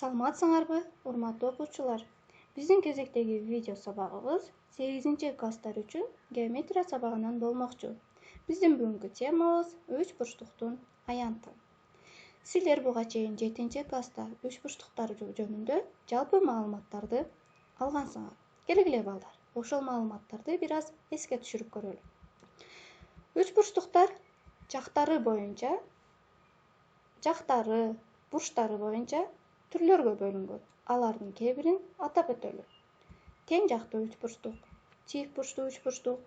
Саламатсыңарбы, урматтуу окуучулар? Биздин кезектеги видео сабагыбыз 8-класстар үчүн геометрия сабагынан болмокчу. Биздин бүгүнкү темабыз үч бурчтуктун аянты. Силер буга чейин 7-класста үч бурчтуктар жөнүндө жалпы маалыматтарды алгансыңар. Келгиле балдар, ошол маалыматтарды бир аз эске түшүрүп көрөлү. Үч бурчтуктар жактары, бурчтары боюнча түрлөргө бөлүнгөн. Алардын кээ бирин атап өтөлү. Тең жактуу үч бурчтук, чийик бурчтуу үч бурчтук,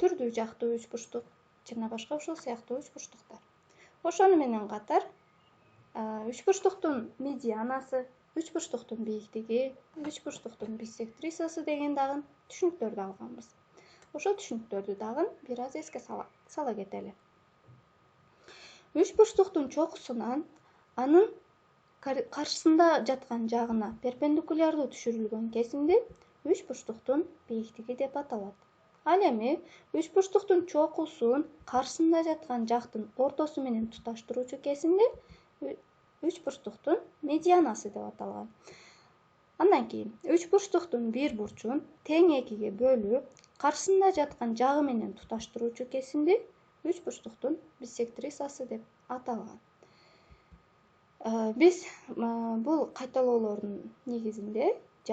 түрдүү жактуу үч бурчтук жана башка ушул сыяктуу үч бурчтуктар. Ошону менен катар үч бурчтуктун медианасы, үч бурчтуктун бийиктиги, үч бурчтуктун биссектрисасы деген дагы түшүнүктөрдү алганбыз. Ошол түшүнүктөрдү дагы бир аз эске сала кетели. Үч бурчтуктун чокусунан анын каршысында жаткан жагына перпендикулярдуу түшүрүлгөн кесимди үч бурчтуктун бийиктиги деп аталат. Ал эми үч бурчтуктун чокусун каршысында жаткан жактын ортосу менен туташтыруучу кесимди үч бурчтуктун медианасы деп аталган. Андан кийин үч бурчтуктун бир бурчун тең экиге бөлүп, каршысында жаткан жагы менен туташтыруучу кесимди үч бурчтуктун биссектрисасы деп аталган. Биз бул кайталоолордун негизинде